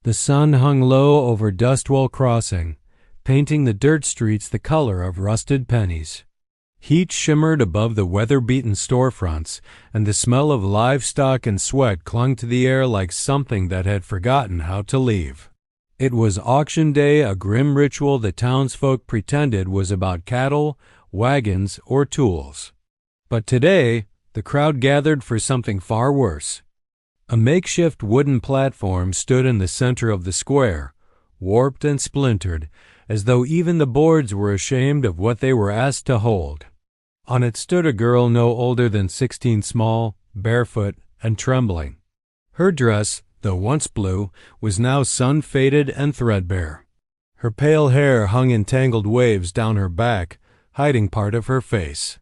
The sun hung low over Dustwell Crossing, painting the dirt streets the color of rusted pennies. Heat shimmered above the weather-beaten storefronts, and the smell of livestock and sweat clung to the air like something that had forgotten how to leave. It was auction day, a grim ritual the townsfolk pretended was about cattle, wagons, or tools. But today, the crowd gathered for something far worse. A makeshift wooden platform stood in the center of the square, warped and splintered, as though even the boards were ashamed of what they were asked to hold. On it stood a girl no older than 16, small, barefoot, and trembling. Her dress, though once blue, was now sun-faded and threadbare. Her pale hair hung in tangled waves down her back, hiding part of her face.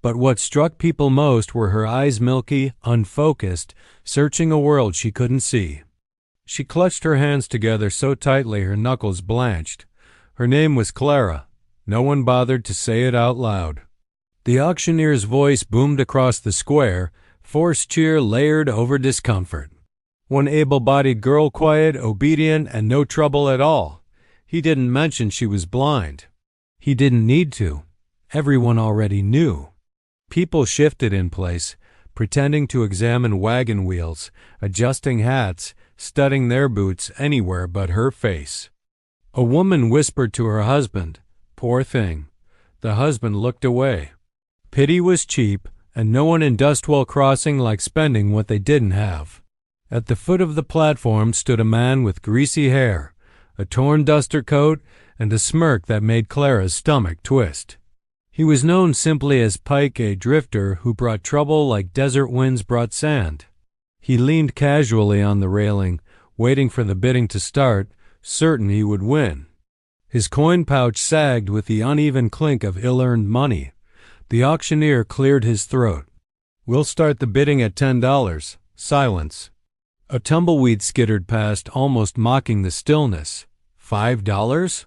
But what struck people most were her eyes, milky, unfocused, searching a world she couldn't see. She clutched her hands together so tightly her knuckles blanched. Her name was Clara. No one bothered to say it out loud. The auctioneer's voice boomed across the square, forced cheer layered over discomfort. One able-bodied girl, quiet, obedient, and no trouble at all. He didn't mention she was blind. He didn't need to. Everyone already knew. People shifted in place, pretending to examine wagon wheels, adjusting hats, studying their boots anywhere but her face. A woman whispered to her husband, "Poor thing." The husband looked away. Pity was cheap, and no one in Dustwell Crossing liked spending what they didn't have. At the foot of the platform stood a man with greasy hair, a torn duster coat, and a smirk that made Clara's stomach twist. He was known simply as Pike, a drifter who brought trouble like desert winds brought sand. He leaned casually on the railing, waiting for the bidding to start, certain he would win. His coin pouch sagged with the uneven clink of ill-earned money. The auctioneer cleared his throat. "We'll start the bidding at $10. Silence." A tumbleweed skittered past, almost mocking the stillness. $5?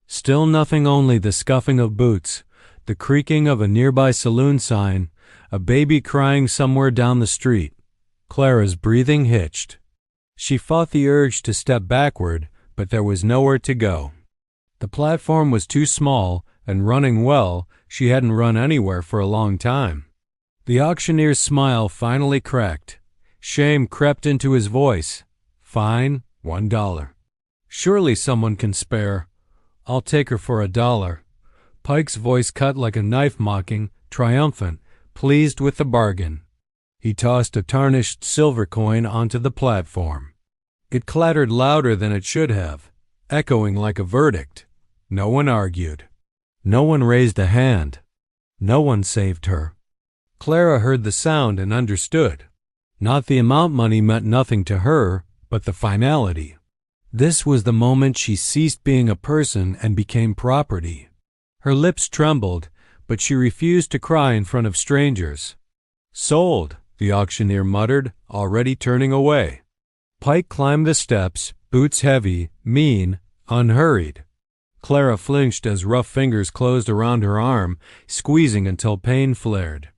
Still nothing, only the scuffing of boots, the creaking of a nearby saloon sign, a baby crying somewhere down the street. Clara's breathing hitched. She fought the urge to step backward, but there was nowhere to go. The platform was too small, and running well, she hadn't run anywhere for a long time. The auctioneer's smile finally cracked. Shame crept into his voice. "Fine, $1. Surely someone can spare. I'll take her for $1. Pike's voice cut like a knife, mocking, triumphant, pleased with the bargain. He tossed a tarnished silver coin onto the platform. It clattered louder than it should have, echoing like a verdict. No one argued. No one raised a hand. No one saved her. Clara heard the sound and understood. Not the amount money meant nothing to her, but the finality. This was the moment she ceased being a person and became property. Her lips trembled, but she refused to cry in front of strangers. "Sold," the auctioneer muttered, already turning away. Pike climbed the steps, boots heavy, mean, unhurried. Clara flinched as rough fingers closed around her arm, squeezing until pain flared.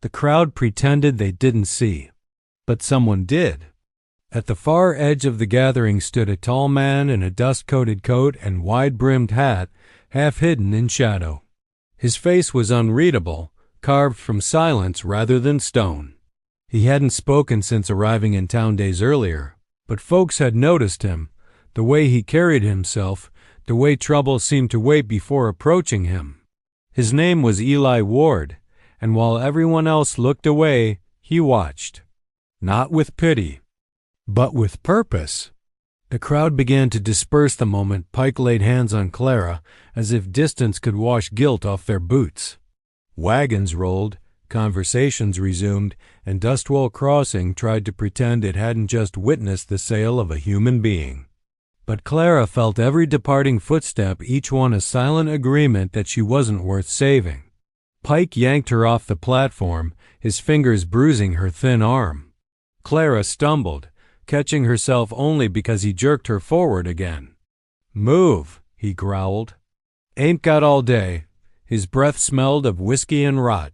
The crowd pretended they didn't see. But someone did. At the far edge of the gathering stood a tall man in a dust-coated coat and wide-brimmed hat, half hidden in shadow. His face was unreadable, carved from silence rather than stone. He hadn't spoken since arriving in town days earlier, but folks had noticed him, the way he carried himself, the way trouble seemed to wait before approaching him. His name was Eli Ward, and while everyone else looked away, he watched. Not with pity, but with purpose. The crowd began to disperse the moment Pike laid hands on Clara, as if distance could wash guilt off their boots. Wagons rolled, conversations resumed, and Dustwell Crossing tried to pretend it hadn't just witnessed the sale of a human being. But Clara felt every departing footstep, each one a silent agreement that she wasn't worth saving. Pike yanked her off the platform, his fingers bruising her thin arm. Clara stumbled, catching herself only because he jerked her forward again. "Move," he growled. "Ain't got all day." His breath smelled of whiskey and rot.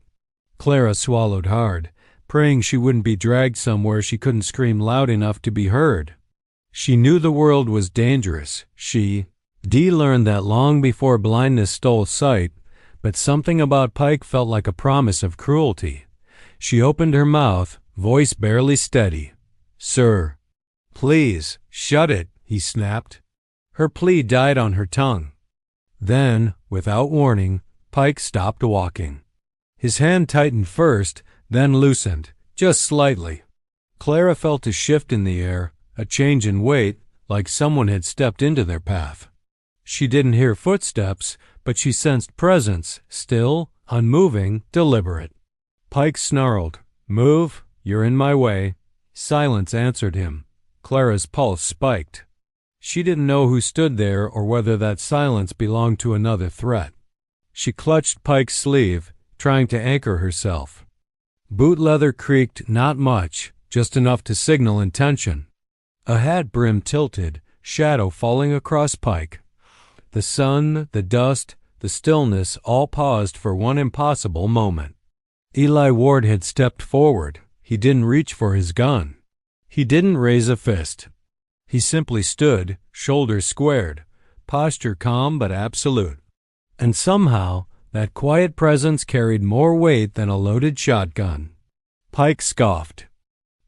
Clara swallowed hard, praying she wouldn't be dragged somewhere she couldn't scream loud enough to be heard. She knew the world was dangerous. Dee learned that long before blindness stole sight, but something about Pike felt like a promise of cruelty. She opened her mouth, voice barely steady. "Sir." "Please, shut it," he snapped. Her plea died on her tongue. Then, without warning, Pike stopped walking. His hand tightened first, then loosened, just slightly. Clara felt a shift in the air, a change in weight, like someone had stepped into their path. She didn't hear footsteps, but she sensed presence, still, unmoving, deliberate. Pike snarled, "Move, you're in my way." Silence answered him. Clara's pulse spiked. She didn't know who stood there or whether that silence belonged to another threat. She clutched Pike's sleeve, trying to anchor herself. Boot leather creaked not much, just enough to signal intention. A hat brim tilted, shadow falling across Pike. The sun, the dust, the stillness all paused for one impossible moment. Eli Ward had stepped forward. He didn't reach for his gun. He didn't raise a fist. He simply stood, shoulders squared, posture calm but absolute. And somehow, that quiet presence carried more weight than a loaded shotgun. Pike scoffed.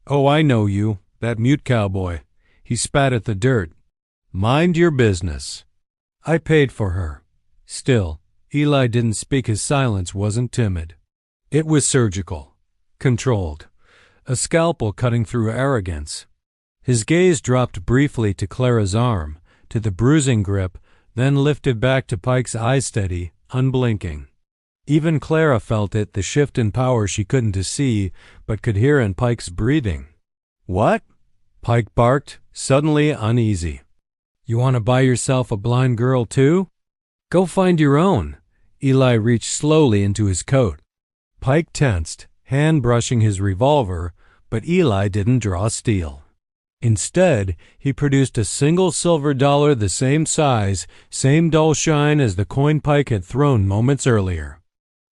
"Oh, I know you, that mute cowboy." He spat at the dirt. "Mind your business." "I paid for her." Still, Eli didn't speak. His silence wasn't timid. It was surgical, controlled, a scalpel cutting through arrogance. His gaze dropped briefly to Clara's arm, to the bruising grip, then lifted back to Pike's eyes steady, unblinking. Even Clara felt it, the shift in power she couldn't see, but could hear in Pike's breathing. "What?" Pike barked, suddenly uneasy. "You want to buy yourself a blind girl too? Go find your own." Eli reached slowly into his coat. Pike tensed, hand brushing his revolver, but Eli didn't draw steel. Instead, he produced a single silver dollar the same size, same dull shine as the coin Pike had thrown moments earlier.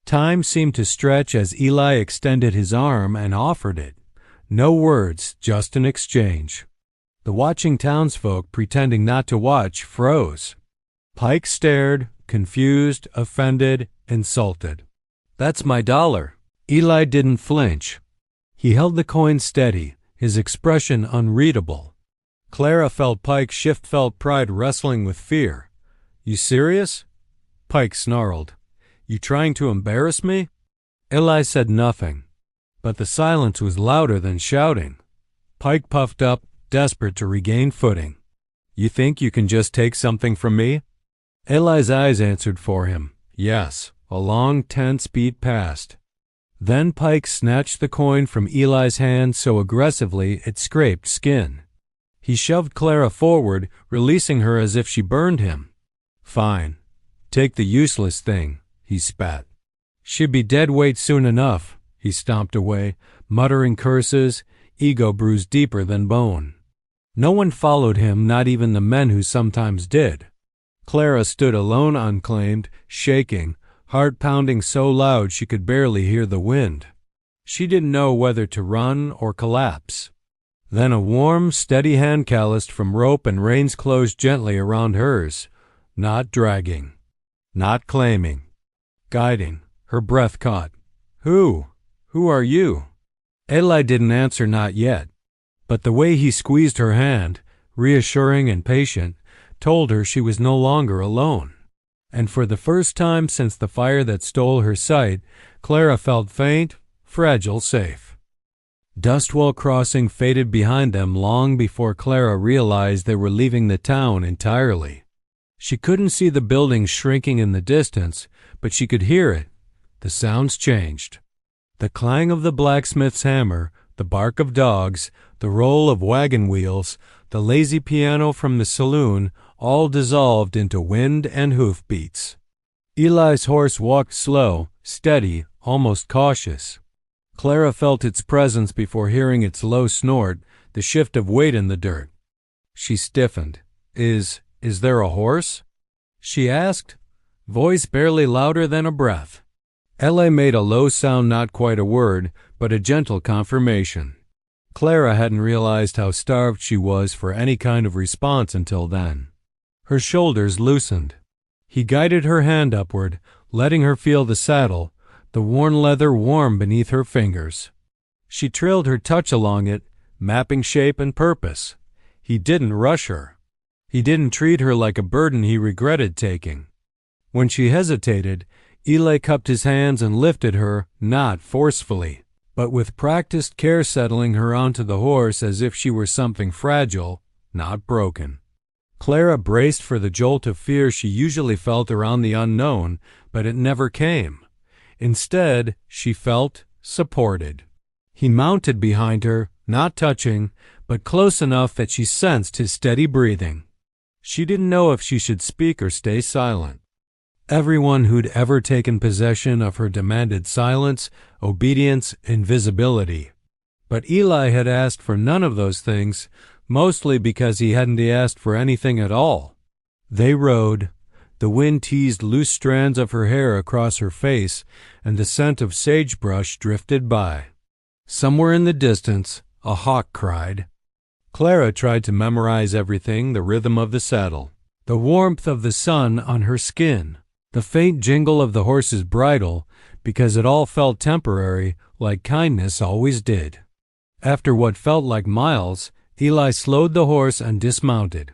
Time seemed to stretch as Eli extended his arm and offered it. No words, just an exchange. The watching townsfolk, pretending not to watch, froze. Pike stared, confused, offended, insulted. "That's my dollar." Eli didn't flinch. He held the coin steady, his expression unreadable. Clara felt Pike's shift-felt pride wrestling with fear. "You serious?" Pike snarled. "You trying to embarrass me?" Eli said nothing, but the silence was louder than shouting. Pike puffed up, desperate to regain footing. "You think you can just take something from me?" Eli's eyes answered for him. Yes. A long, tense beat passed. Then Pike snatched the coin from Eli's hand so aggressively it scraped skin. He shoved Clara forward, releasing her as if she burned him. "Fine. Take the useless thing," he spat. "She'd be dead weight soon enough." He stomped away, muttering curses, ego bruised deeper than bone. No one followed him, not even the men who sometimes did. Clara stood alone, unclaimed, shaking, heart pounding so loud she could barely hear the wind. She didn't know whether to run or collapse. Then a warm, steady hand calloused from rope and reins closed gently around hers, not dragging, not claiming, guiding. Her breath caught. Who are you?" Eli didn't answer, not yet. But the way he squeezed her hand, reassuring and patient, told her she was no longer alone. And for the first time since the fire that stole her sight, Clara felt faint, fragile, safe. Dustwell Crossing faded behind them long before Clara realized they were leaving the town entirely. She couldn't see the buildings shrinking in the distance, but she could hear it. The sounds changed. The clang of the blacksmith's hammer, the bark of dogs, the roll of wagon wheels, the lazy piano from the saloon, all dissolved into wind and hoofbeats. Eli's horse walked slow, steady, almost cautious. Clara felt its presence before hearing its low snort, the shift of weight in the dirt. She stiffened. Is there a horse?" she asked, voice barely louder than a breath. Eli made a low sound, not quite a word, but a gentle confirmation. Clara hadn't realized how starved she was for any kind of response until then. Her shoulders loosened. He guided her hand upward, letting her feel the saddle, the worn leather warm beneath her fingers. She trailed her touch along it, mapping shape and purpose. He didn't rush her. He didn't treat her like a burden he regretted taking. When she hesitated, Eli cupped his hands and lifted her, not forcefully, but with practiced care, settling her onto the horse as if she were something fragile, not broken. Clara braced for the jolt of fear she usually felt around the unknown, but it never came. Instead, she felt supported. He mounted behind her, not touching, but close enough that she sensed his steady breathing. She didn't know if she should speak or stay silent. Everyone who'd ever taken possession of her demanded silence, obedience, invisibility. But Eli had asked for none of those things, mostly because he hadn't asked for anything at all. They rode. The wind teased loose strands of her hair across her face, and the scent of sagebrush drifted by. Somewhere in the distance, a hawk cried. Clara tried to memorize everything, the rhythm of the saddle, the warmth of the sun on her skin, the faint jingle of the horse's bridle, because it all felt temporary, like kindness always did. After what felt like miles, Eli slowed the horse and dismounted.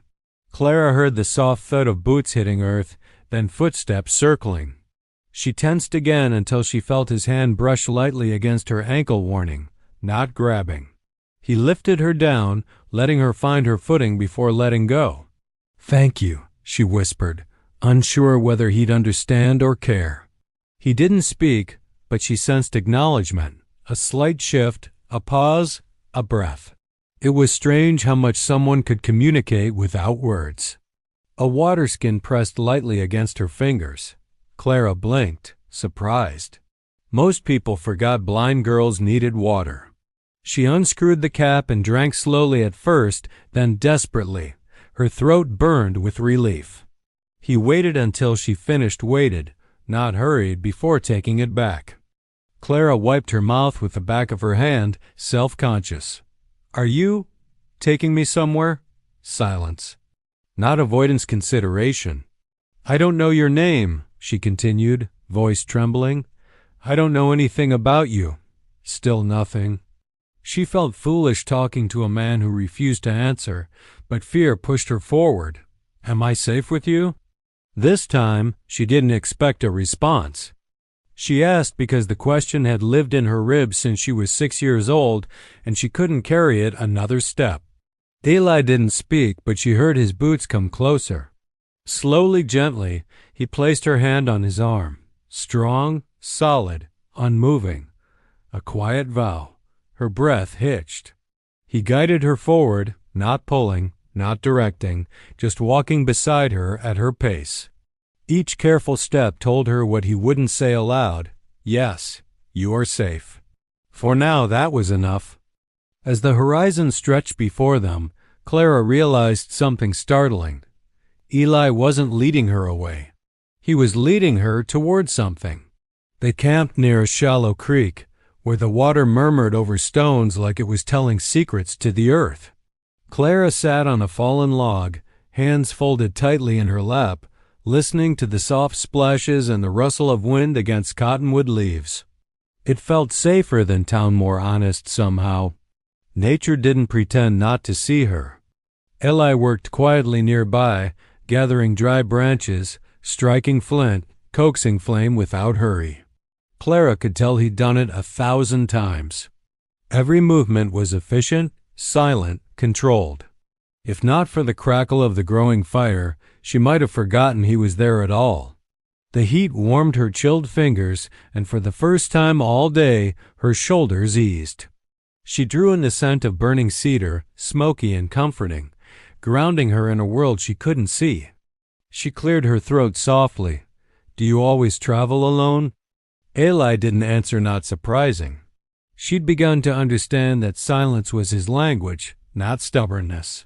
Clara heard the soft thud of boots hitting earth, then footsteps circling. She tensed again until she felt his hand brush lightly against her ankle, warning, not grabbing. He lifted her down, letting her find her footing before letting go. "Thank you," she whispered, unsure whether he'd understand or care. He didn't speak, but she sensed acknowledgement, a slight shift, a pause, a breath. It was strange how much someone could communicate without words. A water skin pressed lightly against her fingers. Clara blinked, surprised. Most people forgot blind girls needed water. She unscrewed the cap and drank slowly at first, then desperately. Her throat burned with relief. He waited until she finished, waited, not hurried, before taking it back. Clara wiped her mouth with the back of her hand, self-conscious. "Are you taking me somewhere?" Silence. Not avoidance, consideration. "I don't know your name," she continued, voice trembling. "I don't know anything about you." Still nothing. She felt foolish talking to a man who refused to answer, but fear pushed her forward. "Am I safe with you?" This time, she didn't expect a response. She asked because the question had lived in her ribs since she was 6 years old, and she couldn't carry it another step. Eli didn't speak, but she heard his boots come closer. Slowly, gently, he placed her hand on his arm. Strong, solid, unmoving. A quiet vow. Her breath hitched. He guided her forward, not pulling, not directing, just walking beside her at her pace. Each careful step told her what he wouldn't say aloud. "Yes, you are safe." For now, that was enough. As the horizon stretched before them, Clara realized something startling. Eli wasn't leading her away. He was leading her toward something. They camped near a shallow creek, where the water murmured over stones like it was telling secrets to the earth. Clara sat on a fallen log, hands folded tightly in her lap, listening to the soft splashes and the rustle of wind against cottonwood leaves. It felt safer than town, more honest somehow. Nature didn't pretend not to see her. Eli worked quietly nearby, gathering dry branches, striking flint, coaxing flame without hurry. Clara could tell he'd done it 1,000 times. Every movement was efficient, silent, controlled. If not for the crackle of the growing fire, she might have forgotten he was there at all. The heat warmed her chilled fingers, and for the first time all day, her shoulders eased. She drew in the scent of burning cedar, smoky and comforting, grounding her in a world she couldn't see. She cleared her throat softly. "Do you always travel alone?" Eli didn't answer, not surprising. She'd begun to understand that silence was his language, not stubbornness.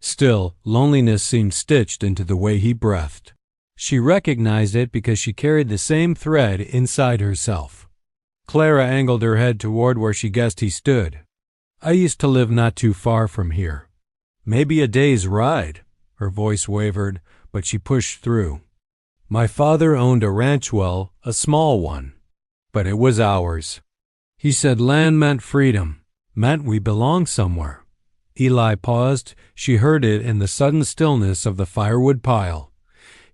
Still, loneliness seemed stitched into the way he breathed. She recognized it because she carried the same thread inside herself. Clara angled her head toward where she guessed he stood. I used to live not too far from here. Maybe a day's ride." Her voice wavered, but she pushed through. "My father owned a ranch, well, a small one. But it was ours. He said land meant freedom, meant we belonged somewhere." Eli paused. She heard it in the sudden stillness of the firewood pile.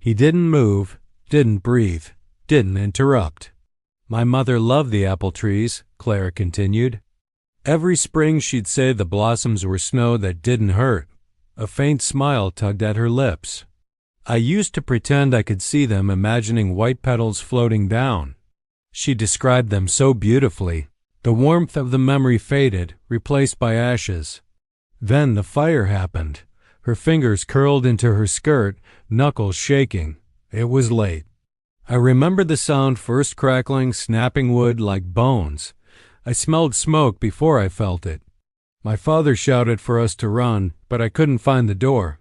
He didn't move, didn't breathe, didn't interrupt. "My mother loved the apple trees," Clara continued. "Every spring she'd say the blossoms were snow that didn't hurt." A faint smile tugged at her lips. "I used to pretend I could see them, imagining white petals floating down." She described them so beautifully. The warmth of the memory faded, replaced by ashes. Then the fire happened. Her fingers curled into her skirt, knuckles shaking. It was late. "I remember the sound first crackling, snapping wood like bones. I smelled smoke before I felt it. My father shouted for us to run, but I couldn't find the door.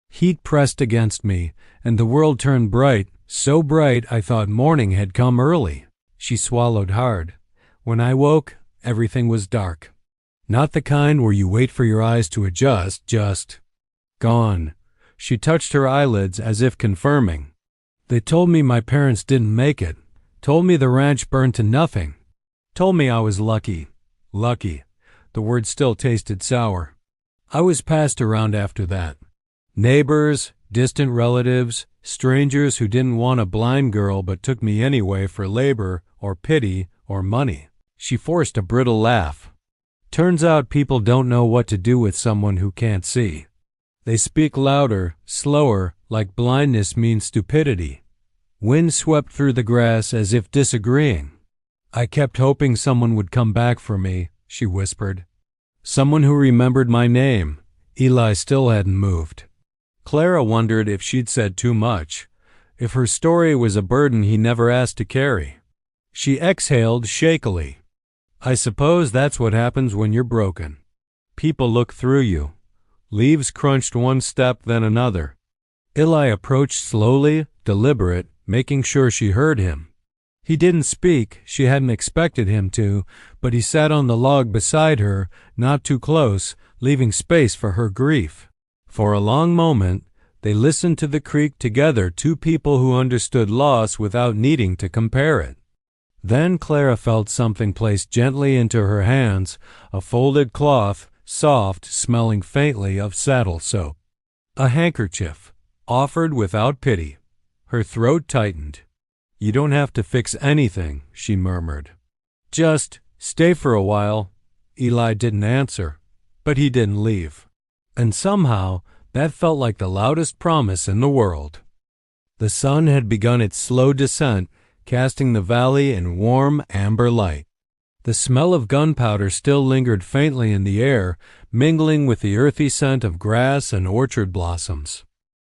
Heat pressed against me, and the world turned bright, so bright I thought morning had come early." She swallowed hard. "When I woke, everything was dark. Not the kind where you wait for your eyes to adjust, just gone." She touched her eyelids as if confirming. "They told me my parents didn't make it, told me the ranch burned to nothing, told me I was lucky." Lucky. The word still tasted sour. "I was passed around after that. Neighbors, distant relatives, strangers who didn't want a blind girl but took me anyway for labor or pity or money." She forced a brittle laugh. "Turns out people don't know what to do with someone who can't see. They speak louder, slower, like blindness means stupidity." Wind swept through the grass as if disagreeing. "I kept hoping someone would come back for me," she whispered. "Someone who remembered my name." Eli still hadn't moved. Clara wondered if she'd said too much, if her story was a burden he never asked to carry. She exhaled shakily. "I suppose that's what happens when you're broken. People look through you." Leaves crunched one step, then another. Eli approached slowly, deliberate, making sure she heard him. He didn't speak, she hadn't expected him to, but he sat on the log beside her, not too close, leaving space for her grief. For a long moment, they listened to the creek together, two people who understood loss without needing to compare it. Then Clara felt something placed gently into her hands, a folded cloth, soft, smelling faintly of saddle soap. A handkerchief, offered without pity. Her throat tightened. "You don't have to fix anything," she murmured. "Just stay for a while." Eli didn't answer, but he didn't leave. And somehow, that felt like the loudest promise in the world. The sun had begun its slow descent, casting the valley in warm, amber light. The smell of gunpowder still lingered faintly in the air, mingling with the earthy scent of grass and orchard blossoms.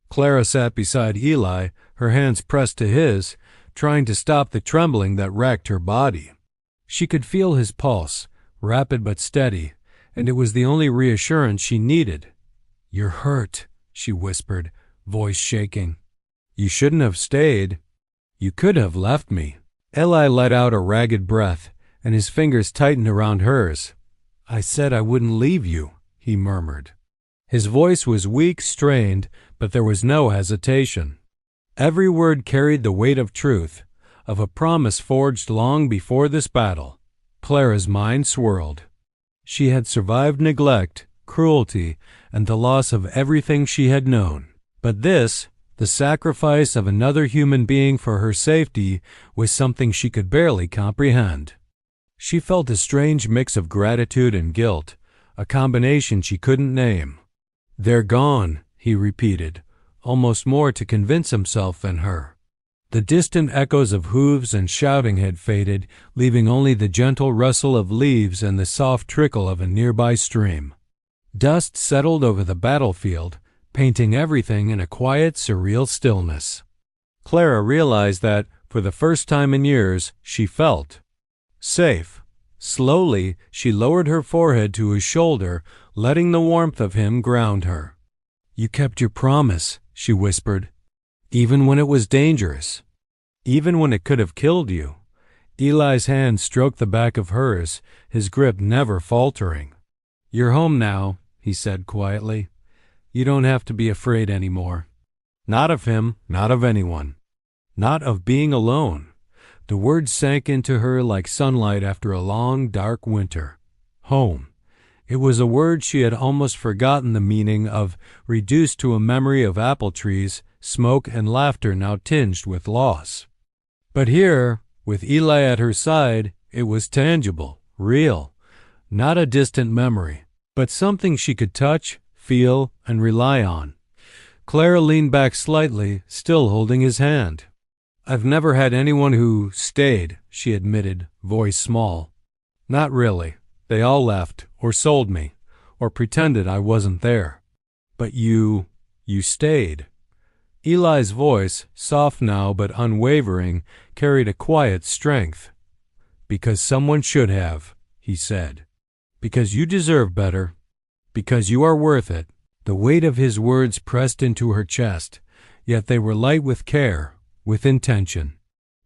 Clara sat beside Eli, her hands pressed to his, trying to stop the trembling that racked her body. She could feel his pulse, rapid but steady, and it was the only reassurance she needed. "You're hurt," she whispered, voice shaking. "You shouldn't have stayed. You could have left me." Eli let out a ragged breath, and his fingers tightened around hers. "I said I wouldn't leave you," he murmured. His voice was weak, strained, but there was no hesitation. Every word carried the weight of truth, of a promise forged long before this battle. Clara's mind swirled. She had survived neglect, cruelty, and the loss of everything she had known. But this, the sacrifice of another human being for her safety, was something she could barely comprehend. She felt a strange mix of gratitude and guilt, a combination she couldn't name. "They're gone," he repeated, almost more to convince himself than her. The distant echoes of hooves and shouting had faded, leaving only the gentle rustle of leaves and the soft trickle of a nearby stream. Dust settled over the battlefield, painting everything in a quiet, surreal stillness. Clara realized that, for the first time in years, she felt safe. Slowly, she lowered her forehead to his shoulder, letting the warmth of him ground her. "You kept your promise," she whispered, "even when it was dangerous, even when it could have killed you." Eli's hand stroked the back of hers, his grip never faltering. "You're home now," he said quietly. "You don't have to be afraid anymore. Not of him, not of anyone. Not of being alone." The words sank into her like sunlight after a long, dark winter. Home. It was a word she had almost forgotten the meaning of, reduced to a memory of apple trees, smoke, and laughter now tinged with loss. But here, with Eli at her side, it was tangible, real, not a distant memory, but something she could touch, feel, and rely on. Clara leaned back slightly, still holding his hand. "I've never had anyone who stayed," she admitted, voice small. "Not really. They all left, or sold me, or pretended I wasn't there. But you stayed." Eli's voice, soft now but unwavering, carried a quiet strength. "Because someone should have," he said. "Because you deserve better. Because you are worth it." The weight of his words pressed into her chest, yet they were light with care, with intention.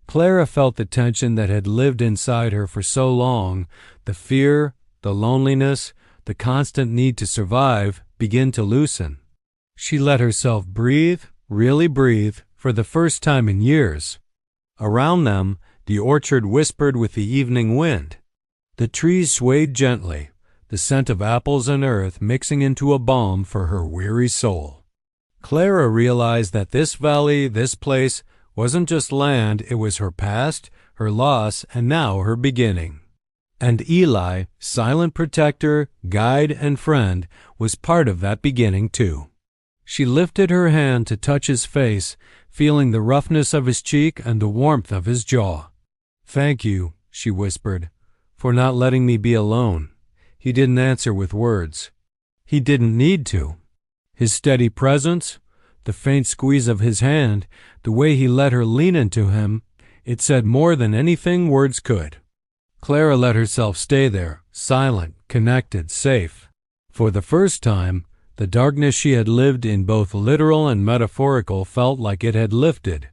Clara felt the tension that had lived inside her for so long, the fear, the loneliness, the constant need to survive, begin to loosen. She let herself breathe, really breathe, for the first time in years. Around them, the orchard whispered with the evening wind. The trees swayed gently, the scent of apples and earth mixing into a balm for her weary soul. Clara realized that this valley, this place, wasn't just land, it was her past, her loss, and now her beginning. And Eli, silent protector, guide, and friend, was part of that beginning too. She lifted her hand to touch his face, feeling the roughness of his cheek and the warmth of his jaw. "Thank you," she whispered, "for not letting me be alone." He didn't answer with words. He didn't need to. His steady presence, the faint squeeze of his hand, the way he let her lean into him, it said more than anything words could. Clara let herself stay there, silent, connected, safe. For the first time, the darkness she had lived in, both literal and metaphorical, felt like it had lifted.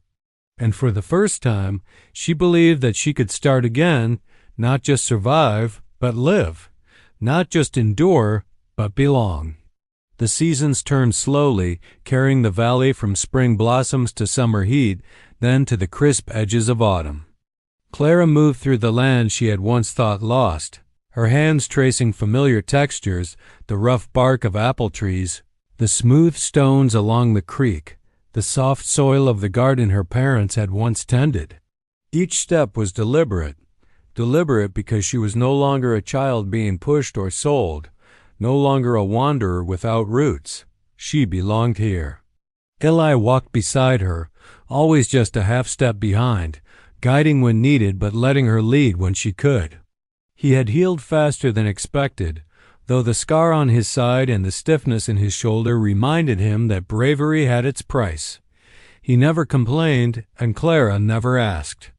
And for the first time, she believed that she could start again, not just survive, but live. Not just endure, but belong. The seasons turned slowly, carrying the valley from spring blossoms to summer heat, then to the crisp edges of autumn. Clara moved through the land she had once thought lost, her hands tracing familiar textures, the rough bark of apple trees, the smooth stones along the creek, the soft soil of the garden her parents had once tended. Each step was deliberate because she was no longer a child being pushed or sold, no longer a wanderer without roots. She belonged here. Eli walked beside her, always just a half step behind, guiding when needed but letting her lead when she could. He had healed faster than expected, though the scar on his side and the stiffness in his shoulder reminded him that bravery had its price. He never complained, and Clara never asked.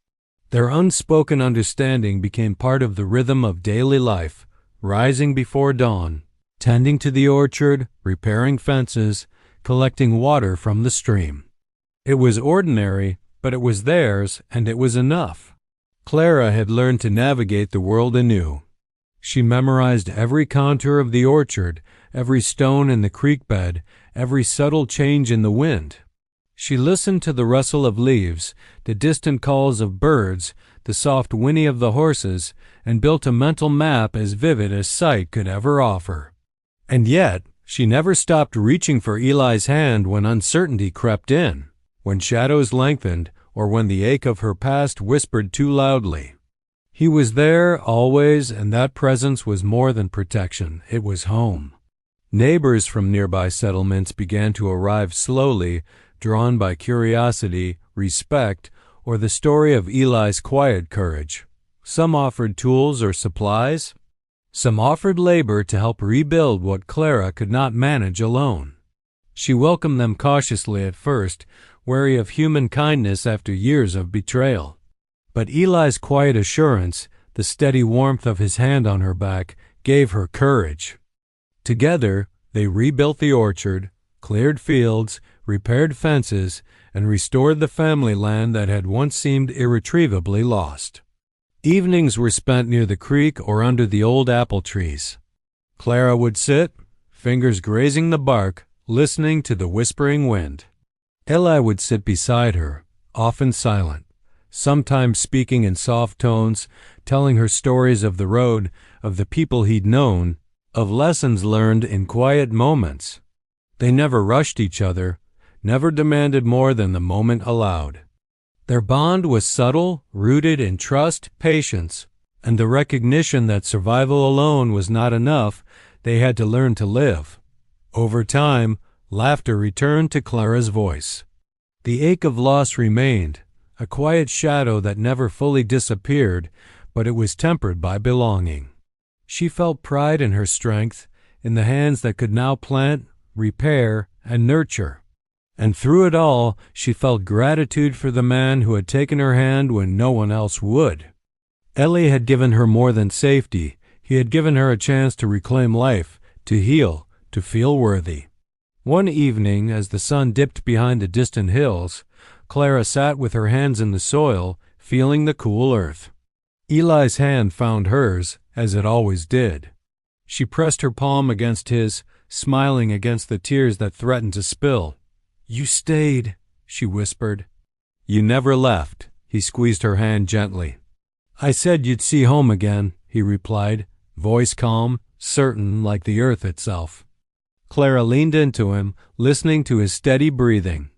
Their unspoken understanding became part of the rhythm of daily life, rising before dawn, tending to the orchard, repairing fences, collecting water from the stream. It was ordinary, but it was theirs, and it was enough. Clara had learned to navigate the world anew. She memorized every contour of the orchard, every stone in the creek bed, every subtle change in the wind. She listened to the rustle of leaves, the distant calls of birds, the soft whinny of the horses, and built a mental map as vivid as sight could ever offer. And yet, she never stopped reaching for Eli's hand when uncertainty crept in, when shadows lengthened, or when the ache of her past whispered too loudly. He was there always, and that presence was more than protection. It was home. Neighbors from nearby settlements began to arrive slowly, drawn by curiosity, respect, or the story of Eli's quiet courage. Some offered tools or supplies. Some offered labor to help rebuild what Clara could not manage alone. She welcomed them cautiously at first, wary of human kindness after years of betrayal. But Eli's quiet assurance, the steady warmth of his hand on her back, gave her courage. Together, they rebuilt the orchard, cleared fields, repaired fences, and restored the family land that had once seemed irretrievably lost. Evenings were spent near the creek or under the old apple trees. Clara would sit, fingers grazing the bark, listening to the whispering wind. Eli would sit beside her, often silent, sometimes speaking in soft tones, telling her stories of the road, of the people he'd known, of lessons learned in quiet moments. They never rushed each other, never demanded more than the moment allowed. Their bond was subtle, rooted in trust, patience, and the recognition that survival alone was not enough. They had to learn to live. Over time, laughter returned to Clara's voice. The ache of loss remained, a quiet shadow that never fully disappeared, but it was tempered by belonging. She felt pride in her strength, in the hands that could now plant, repair, and nurture. And through it all, she felt gratitude for the man who had taken her hand when no one else would. Eli had given her more than safety. He had given her a chance to reclaim life, to heal, to feel worthy. One evening, as the sun dipped behind the distant hills, Clara sat with her hands in the soil, feeling the cool earth. Eli's hand found hers, as it always did. She pressed her palm against his, smiling against the tears that threatened to spill. "You stayed," she whispered. "You never left." He squeezed her hand gently. "I said you'd see home again," he replied, voice calm, certain like the earth itself. Clara leaned into him, listening to his steady breathing.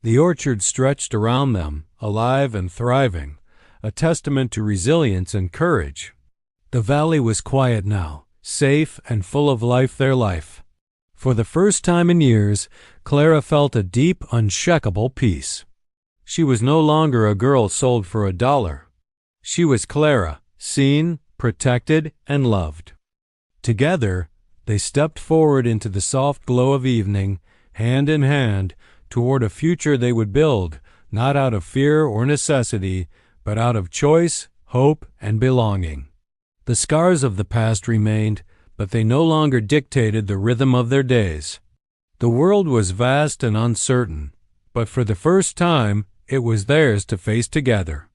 The orchard stretched around them, alive and thriving, a testament to resilience and courage. The valley was quiet now, safe and full of life their life. For the first time in years, Clara felt a deep, unshakable peace. She was no longer a girl sold for $1. She was Clara, seen, protected, and loved. Together, they stepped forward into the soft glow of evening, hand in hand, toward a future they would build, not out of fear or necessity, but out of choice, hope, and belonging. The scars of the past remained, but they no longer dictated the rhythm of their days. The world was vast and uncertain, but for the first time, it was theirs to face together.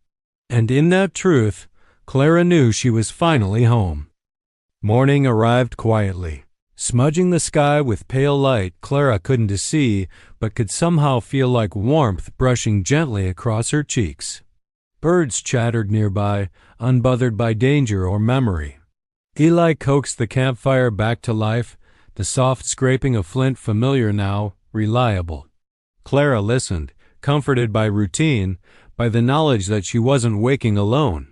And in that truth, Clara knew she was finally home. Morning arrived quietly. Smudging the sky with pale light Clara couldn't see, but could somehow feel like warmth brushing gently across her cheeks. Birds chattered nearby, unbothered by danger or memory. Eli coaxed the campfire back to life, the soft scraping of flint familiar now, reliable. Clara listened, comforted by routine, by the knowledge that she wasn't waking alone.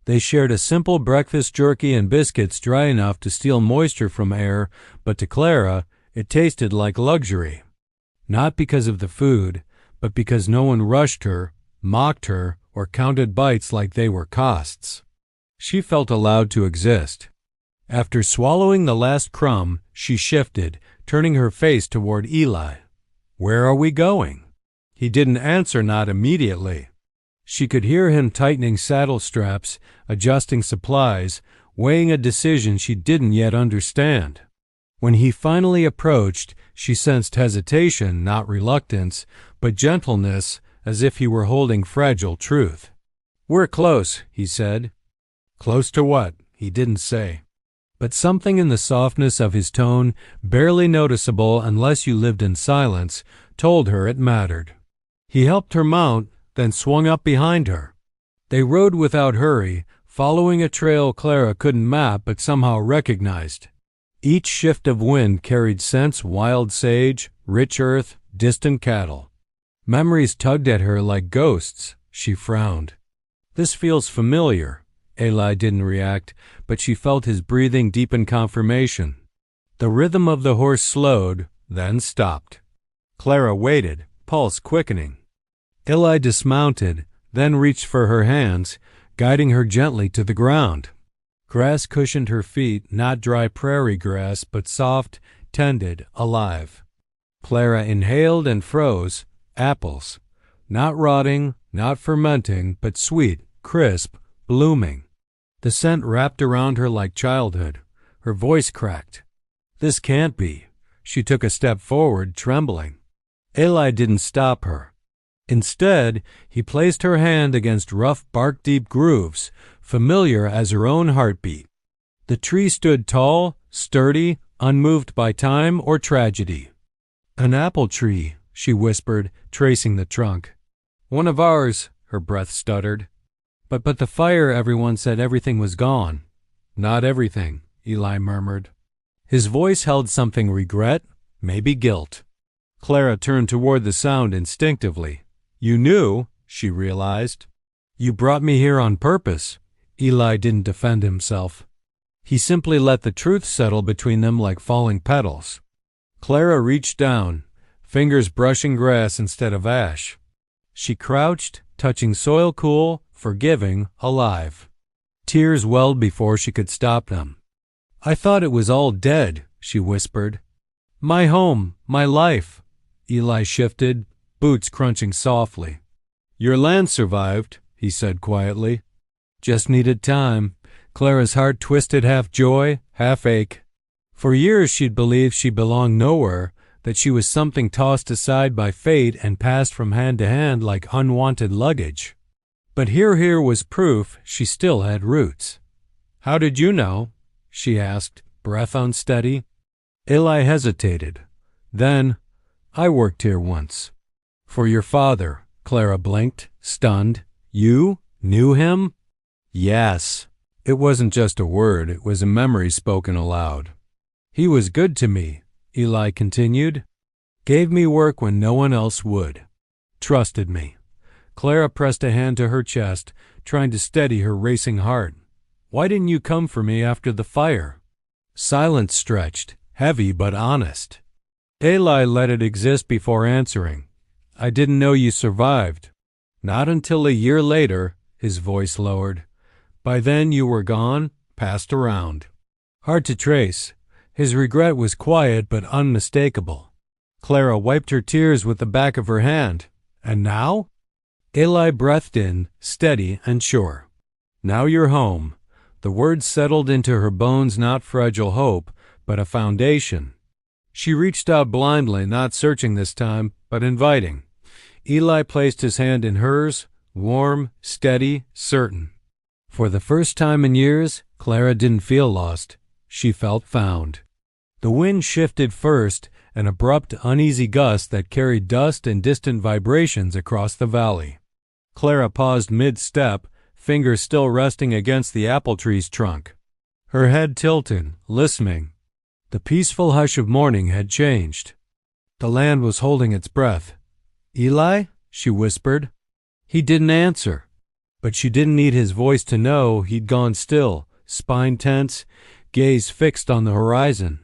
They shared a simple breakfast jerky and biscuits dry enough to steal moisture from air, but to Clara, it tasted like luxury. Not because of the food, but because no one rushed her, mocked her, or counted bites like they were costs. She felt allowed to exist. After swallowing the last crumb, she shifted, turning her face toward Eli. "Where are we going?" He didn't answer, not immediately. She could hear him tightening saddle straps, adjusting supplies, weighing a decision she didn't yet understand. When he finally approached, she sensed hesitation, not reluctance, but gentleness, as if he were holding fragile truth. "We're close," he said. Close to what? He didn't say. But something in the softness of his tone, barely noticeable unless you lived in silence, told her it mattered. He helped her mount, then swung up behind her. They rode without hurry, following a trail Clara couldn't map but somehow recognized. Each shift of wind carried scents: wild sage, rich earth, distant cattle. Memories tugged at her like ghosts. She frowned. "This feels familiar." Eli didn't react, but she felt his breathing deepen confirmation. The rhythm of the horse slowed, then stopped. Clara waited, pulse quickening. Eli dismounted, then reached for her hands, guiding her gently to the ground. Grass cushioned her feet, not dry prairie grass, but soft, tended, alive. Clara inhaled and froze. Apples. Not rotting, not fermenting, but sweet, crisp, blooming. The scent wrapped around her like childhood. Her voice cracked. "This can't be." She took a step forward, trembling. Eli didn't stop her. Instead, he placed her hand against rough bark-deep grooves, familiar as her own heartbeat. The tree stood tall, sturdy, unmoved by time or tragedy. "An apple tree," she whispered, tracing the trunk. "One of ours," her breath stuttered. But the fire, everyone said everything was gone." "Not everything," Eli murmured. His voice held something regret, maybe guilt. Clara turned toward the sound instinctively. "You knew," she realized. "You brought me here on purpose." Eli didn't defend himself. He simply let the truth settle between them like falling petals. Clara reached down, fingers brushing grass instead of ash. She crouched, touching soil cool, forgiving, alive. Tears welled before she could stop them. "I thought it was all dead," she whispered. "My home, my life." Eli shifted, boots crunching softly. "Your land survived," he said quietly. "Just needed time." Clara's heart twisted, half joy, half ache. For years she'd believed she belonged nowhere, that she was something tossed aside by fate and passed from hand to hand like unwanted luggage. But here was proof she still had roots. "How did you know?" she asked, breath unsteady. Eli hesitated. Then, "I worked here once." "For your father," Clara blinked, stunned. "You knew him?" "Yes." It wasn't just a word, it was a memory spoken aloud. "He was good to me," Eli continued. "Gave me work when no one else would. Trusted me." Clara pressed a hand to her chest, trying to steady her racing heart. "Why didn't you come for me after the fire?" Silence stretched, heavy but honest. Eli let it exist before answering. "I didn't know you survived." "Not until a year later," his voice lowered. "By then you were gone, passed around." Hard to trace. His regret was quiet but unmistakable. Clara wiped her tears with the back of her hand. "And now?" Eli breathed in, steady and sure. "Now you're home." The words settled into her bones, not fragile hope, but a foundation. She reached out blindly, not searching this time, but inviting. Eli placed his hand in hers, warm, steady, certain. For the first time in years, Clara didn't feel lost. She felt found. The wind shifted first, an abrupt, uneasy gust that carried dust and distant vibrations across the valley. Clara paused mid-step, fingers still resting against the apple tree's trunk. Her head tilted, listening. The peaceful hush of morning had changed. The land was holding its breath. "Eli?" she whispered. He didn't answer. But she didn't need his voice to know he'd gone still, spine tense, gaze fixed on the horizon.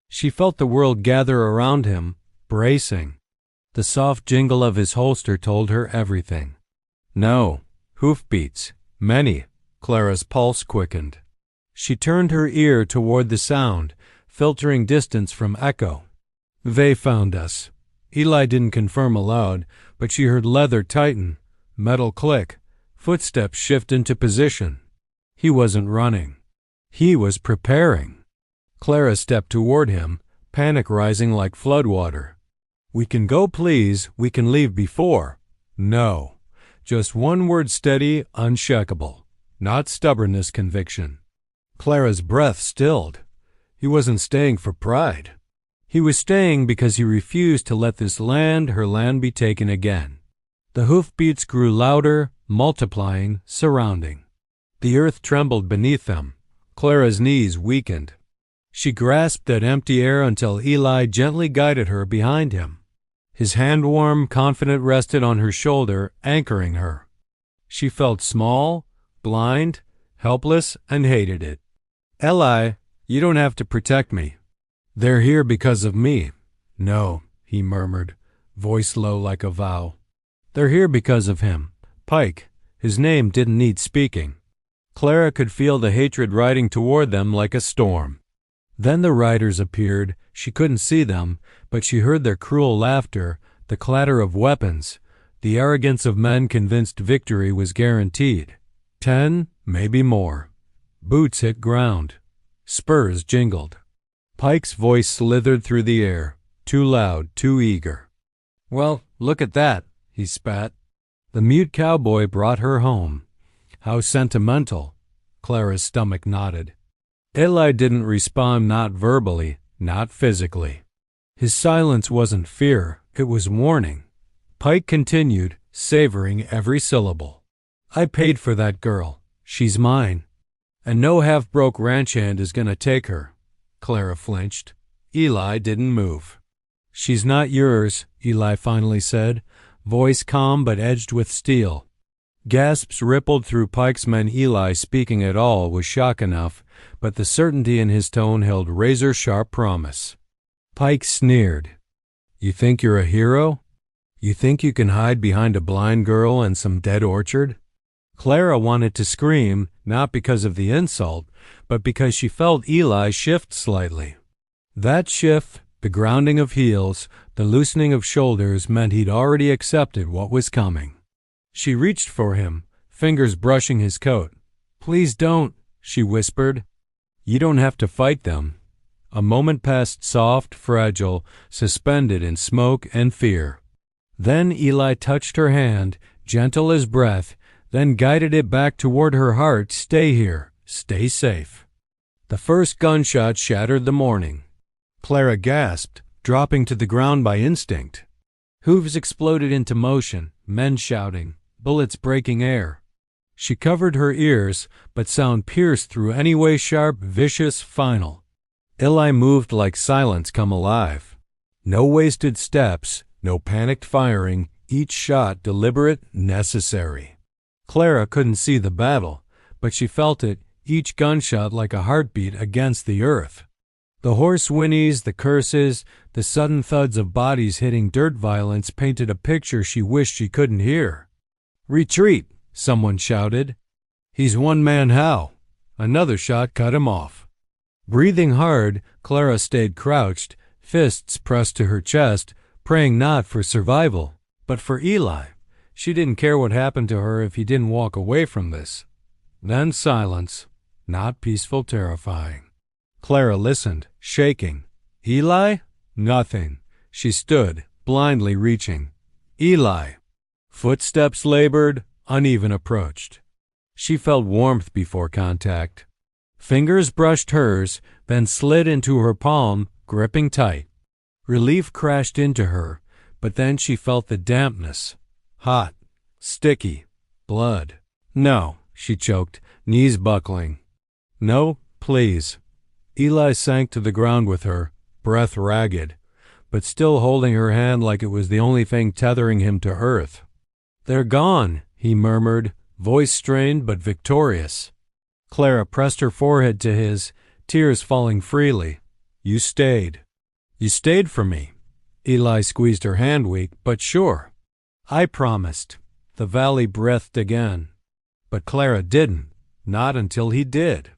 She felt the world gather around him, bracing. The soft jingle of his holster told her everything. "No." Hoofbeats. Many. Clara's pulse quickened. She turned her ear toward the sound, filtering distance from echo. "They found us." Eli didn't confirm aloud, but she heard leather tighten, metal click, footsteps shift into position. He wasn't running. He was preparing. Clara stepped toward him, panic rising like floodwater. "We can go, please. We can leave before." "No." Just one word, steady, unshakable. Not stubbornness, conviction. Clara's breath stilled. He wasn't staying for pride. He was staying because he refused to let this land, her land, be taken again. The hoofbeats grew louder, multiplying, surrounding. The earth trembled beneath them. Clara's knees weakened. She grasped at empty air until Eli gently guided her behind him. His hand warm, confident rested on her shoulder, anchoring her. She felt small, blind, helpless, and hated it. "Eli, you don't have to protect me. They're here because of me." "No," he murmured, voice low like a vow. "They're here because of him. Pike." His name didn't need speaking. Clara could feel the hatred riding toward them like a storm. Then the riders appeared. She couldn't see them, but she heard their cruel laughter, the clatter of weapons, the arrogance of men convinced victory was guaranteed. 10, maybe more. Boots hit ground. Spurs jingled. Pike's voice slithered through the air, too loud, too eager. "Well, look at that," he spat. The mute cowboy brought her home. How sentimental. Clara's stomach knotted. Eli didn't respond, not verbally, not physically. His silence wasn't fear, it was warning. Pike continued, savoring every syllable. I paid for that girl. She's mine. And no half-broke ranch hand is gonna take her. Clara flinched. Eli didn't move. She's not yours, Eli finally said, voice calm but edged with steel. Gasps rippled through Pike's men. Eli speaking at all was shock enough, but the certainty in his tone held razor-sharp promise. Pike sneered. You think you're a hero? You think you can hide behind a blind girl and some dead orchard? Clara wanted to scream, not because of the insult, but because she felt Eli shift slightly. That shift, the grounding of heels, the loosening of shoulders, meant he'd already accepted what was coming. She reached for him, fingers brushing his coat. Please don't, she whispered. You don't have to fight them. A moment passed, soft, fragile, suspended in smoke and fear. Then Eli touched her hand, gentle as breath, then guided it back toward her heart. Stay here. Stay safe. The first gunshot shattered the morning. Clara gasped, dropping to the ground by instinct. Hooves exploded into motion, men shouting, bullets breaking air. She covered her ears, but sound pierced through anyway, sharp, vicious, final. Eli moved like silence come alive. No wasted steps, no panicked firing, each shot deliberate, necessary. Clara couldn't see the battle, but she felt it, each gunshot like a heartbeat against the earth. The hoarse whinnies, the curses, the sudden thuds of bodies hitting dirt, violence painted a picture she wished she couldn't hear. Retreat, someone shouted. He's one man how? Another shot cut him off. Breathing hard, Clara stayed crouched, fists pressed to her chest, praying not for survival, but for Eli. She didn't care what happened to her if he didn't walk away from this. Then silence, not peaceful, terrifying. Clara listened, shaking. Eli? Nothing. She stood, blindly reaching. Eli. Footsteps labored, uneven, approached. She felt warmth before contact. Fingers brushed hers, then slid into her palm, gripping tight. Relief crashed into her, but then she felt the dampness. Hot, sticky, blood. No, she choked, knees buckling. No, please. Eli sank to the ground with her, breath ragged, but still holding her hand like it was the only thing tethering him to earth. They're gone, he murmured, voice strained but victorious. Clara pressed her forehead to his, tears falling freely. You stayed. You stayed for me. Eli squeezed her hand, weak but sure. I promised. The valley breathed again. But Clara didn't, not until he did.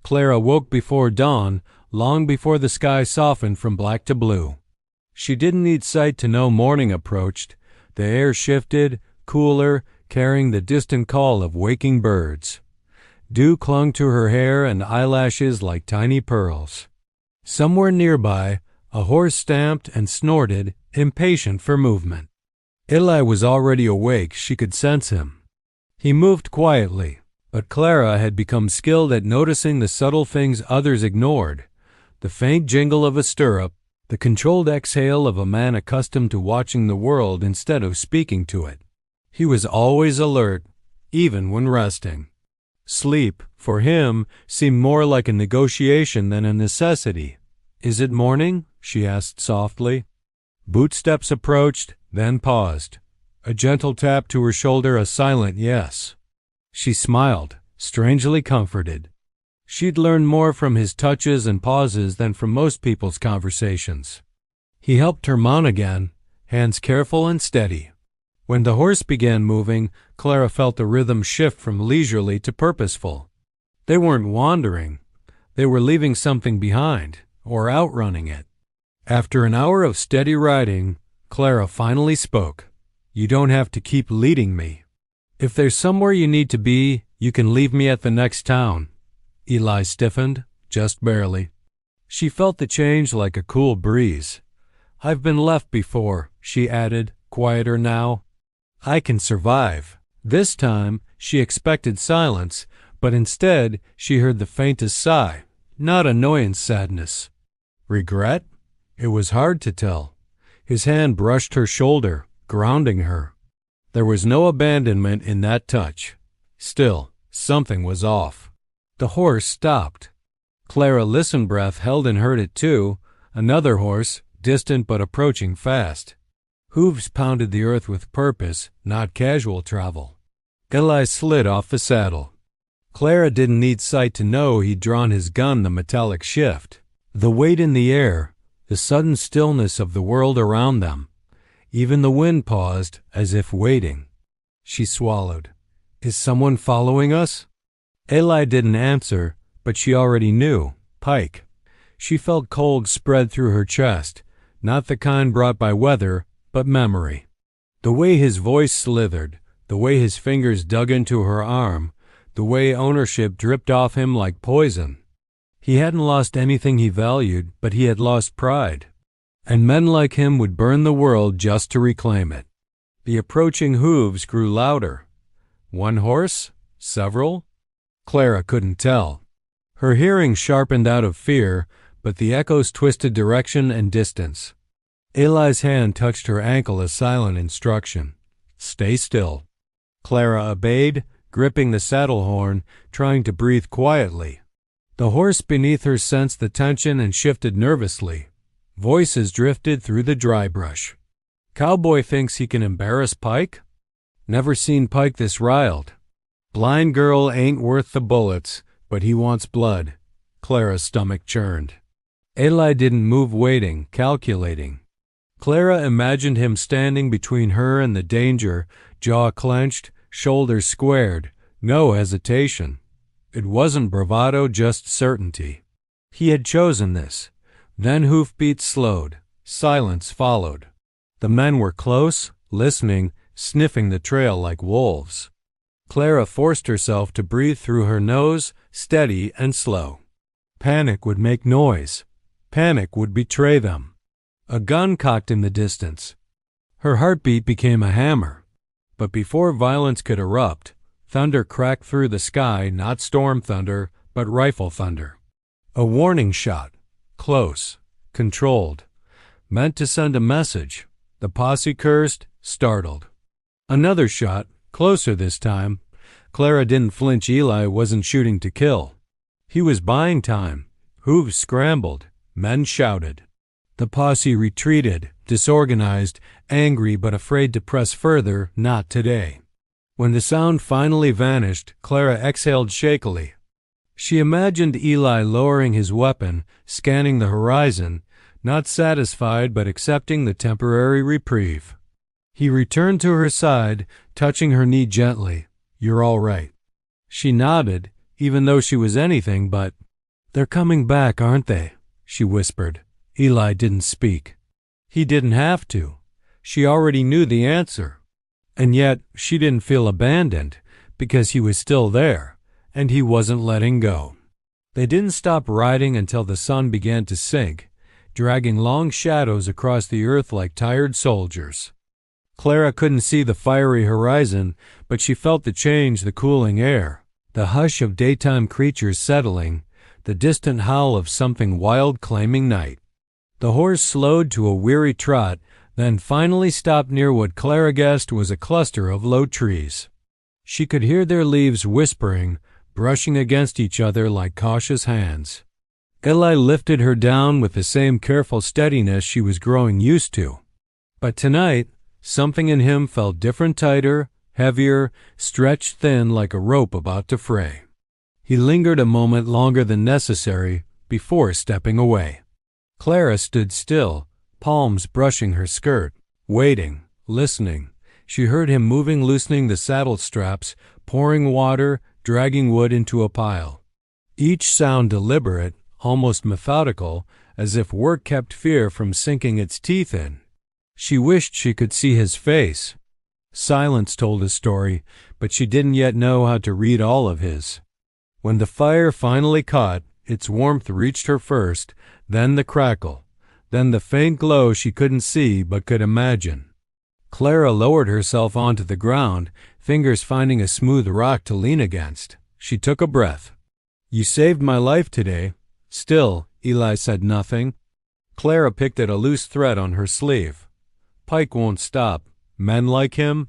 Clara woke before dawn, long before the sky softened from black to blue. She didn't need sight to know morning approached. The air shifted, cooler, carrying the distant call of waking birds. Dew clung to her hair and eyelashes like tiny pearls. Somewhere nearby, a horse stamped and snorted, impatient for movement. Eli was already awake. She could sense him. He moved quietly, but Clara had become skilled at noticing the subtle things others ignored. The faint jingle of a stirrup, the controlled exhale of a man accustomed to watching the world instead of speaking to it. He was always alert, even when resting. Sleep, for him, seemed more like a negotiation than a necessity. Is it morning? She asked softly. Bootsteps approached, then paused. A gentle tap to her shoulder, a silent yes. She smiled, strangely comforted. She'd learned more from his touches and pauses than from most people's conversations. He helped her mount again, hands careful and steady. When the horse began moving, Clara felt the rhythm shift from leisurely to purposeful. They weren't wandering. They were leaving something behind, or outrunning it. After an hour of steady riding, Clara finally spoke. You don't have to keep leading me. If there's somewhere you need to be, you can leave me at the next town. Eli stiffened, just barely. She felt the change like a cool breeze. I've been left before, she added, quieter now. I can survive. This time, she expected silence, but instead, she heard the faintest sigh, not annoyance sadness. Regret? It was hard to tell. His hand brushed her shoulder, grounding her. There was no abandonment in that touch. Still, something was off. The horse stopped. Clara listened, breath held, and heard it too. Another horse, distant but approaching fast. Hooves pounded the earth with purpose, not casual travel. Eli slid off the saddle. Clara didn't need sight to know he'd drawn his gun. The metallic shift, the weight in the air, the sudden stillness of the world around them. Even the wind paused, as if waiting. She swallowed. Is someone following us? Eli didn't answer, but she already knew. Pike. She felt cold spread through her chest, not the kind brought by weather, but memory. The way his voice slithered, the way his fingers dug into her arm, the way ownership dripped off him like poison. He hadn't lost anything he valued, but he had lost pride. And men like him would burn the world just to reclaim it. The approaching hooves grew louder. One horse? Several? Clara couldn't tell. Her hearing sharpened out of fear, but the echoes twisted direction and distance. Eli's hand touched her ankle, a silent instruction. Stay still. Clara obeyed, gripping the saddle horn, trying to breathe quietly. The horse beneath her sensed the tension and shifted nervously. Voices drifted through the dry brush. Cowboy thinks he can embarrass Pike? Never seen Pike this riled. Blind girl ain't worth the bullets, but he wants blood. Clara's stomach churned. Eli didn't move, waiting, calculating. Clara imagined him standing between her and the danger, jaw clenched, shoulders squared, no hesitation. It wasn't bravado, just certainty. He had chosen this. Then hoofbeats slowed. Silence followed. The men were close, listening, sniffing the trail like wolves. Clara forced herself to breathe through her nose, steady and slow. Panic would make noise. Panic would betray them. A gun cocked in the distance. Her heartbeat became a hammer. But before violence could erupt, thunder cracked through the sky, not storm thunder, but rifle thunder. A warning shot. Close. Controlled. Meant to send a message. The posse cursed, startled. Another shot, closer this time. Clara didn't flinch. Eli wasn't shooting to kill. He was buying time. Hooves scrambled. Men shouted. The posse retreated, disorganized, angry but afraid to press further. Not today. When the sound finally vanished, Clara exhaled shakily. She imagined Eli lowering his weapon, scanning the horizon, not satisfied but accepting the temporary reprieve. He returned to her side, touching her knee gently. You're all right. She nodded, even though she was anything but. They're coming back, aren't they? She whispered. Eli didn't speak. He didn't have to. She already knew the answer. And yet she didn't feel abandoned, because he was still there, and he wasn't letting go. They didn't stop riding until the sun began to sink, dragging long shadows across the earth like tired soldiers. Clara couldn't see the fiery horizon, but she felt the change, the cooling air, the hush of daytime creatures settling, the distant howl of something wild claiming night. The horse slowed to a weary trot, then finally stopped near what Clara guessed was a cluster of low trees. She could hear their leaves whispering, brushing against each other like cautious hands. Eli lifted her down with the same careful steadiness she was growing used to. But tonight, something in him felt different, tighter, heavier, stretched thin like a rope about to fray. He lingered a moment longer than necessary before stepping away. Clara stood still, palms brushing her skirt, waiting, listening. She heard him moving, loosening the saddle straps, pouring water, dragging wood into a pile. Each sound deliberate, almost methodical, as if work kept fear from sinking its teeth in. She wished she could see his face. Silence told a story, but she didn't yet know how to read all of his. When the fire finally caught, its warmth reached her first, then the crackle, then the faint glow she couldn't see but could imagine. Clara lowered herself onto the ground, fingers finding a smooth rock to lean against. She took a breath. You saved my life today. Still, Eli said nothing. Clara picked at a loose thread on her sleeve. Pike won't stop. Men like him?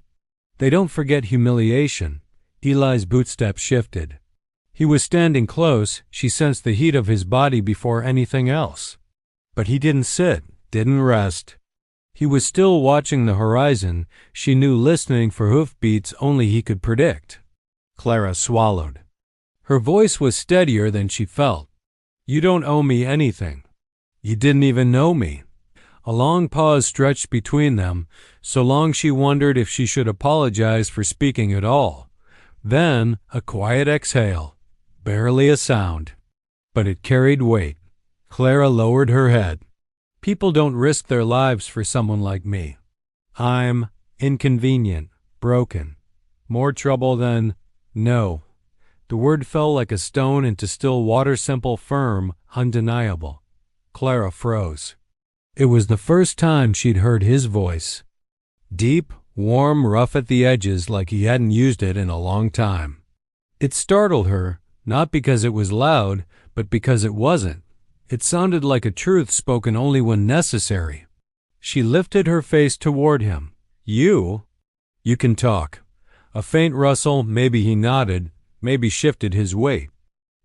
They don't forget humiliation. Eli's bootsteps shifted. He was standing close. She sensed the heat of his body before anything else. But he didn't sit, didn't rest. He was still watching the horizon, she knew, listening for hoofbeats only he could predict. Clara swallowed. Her voice was steadier than she felt. You don't owe me anything. You didn't even know me. A long pause stretched between them, so long she wondered if she should apologize for speaking at all. Then a quiet exhale, barely a sound. But it carried weight. Clara lowered her head. People don't risk their lives for someone like me. I'm inconvenient, broken. More trouble than... No. The word fell like a stone into still water, simple, firm, undeniable. Clara froze. It was the first time she'd heard his voice. Deep, warm, rough at the edges, like he hadn't used it in a long time. It startled her, not because it was loud, but because it wasn't. It sounded like a truth spoken only when necessary. She lifted her face toward him. You? You can talk. A faint rustle, maybe he nodded, maybe shifted his weight.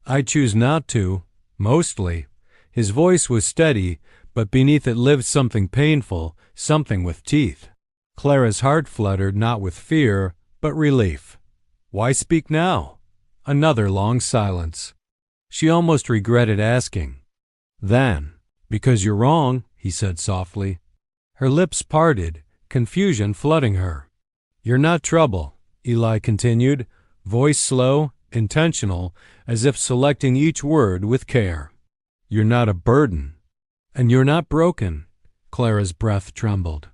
I choose not to, mostly. His voice was steady, but beneath it lived something painful, something with teeth. Clara's heart fluttered, not with fear, but relief. Why speak now? Another long silence. She almost regretted asking. Then, because you're wrong, he said softly. Her lips parted, confusion flooding her. You're not trouble, Eli continued, voice slow, intentional, as if selecting each word with care. You're not a burden. And you're not broken. Clara's breath trembled.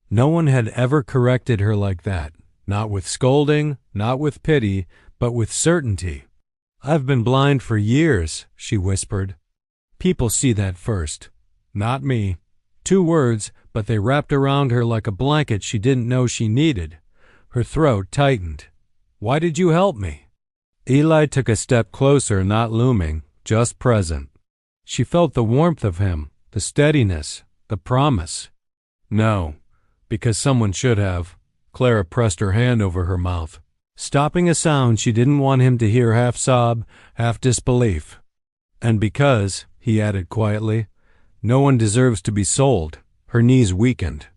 No one had ever corrected her like that, not with scolding, not with pity, but with certainty. I've been blind for years, she whispered. People see that first. Not me. 2 words, but they wrapped around her like a blanket she didn't know she needed. Her throat tightened. Why did you help me? Eli took a step closer, not looming, just present. She felt the warmth of him, the steadiness, the promise. No, because someone should have. Clara pressed her hand over her mouth, stopping a sound she didn't want him to hear, half sob, half disbelief. And because, he added quietly, no one deserves to be sold. Her knees weakened.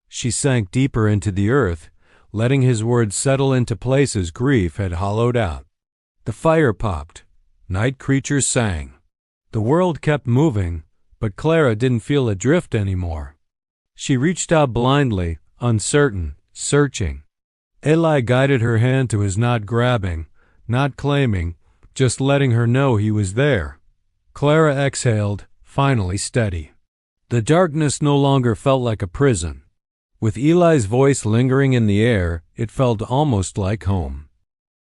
She sank deeper into the earth, letting his words settle into places grief had hollowed out. The fire popped. Night creatures sang. The world kept moving, but Clara didn't feel adrift anymore. She reached out blindly, uncertain, searching. Eli guided her hand to his, not grabbing, not claiming, just letting her know he was there. Clara exhaled, finally steady. The darkness no longer felt like a prison. With Eli's voice lingering in the air, it felt almost like home.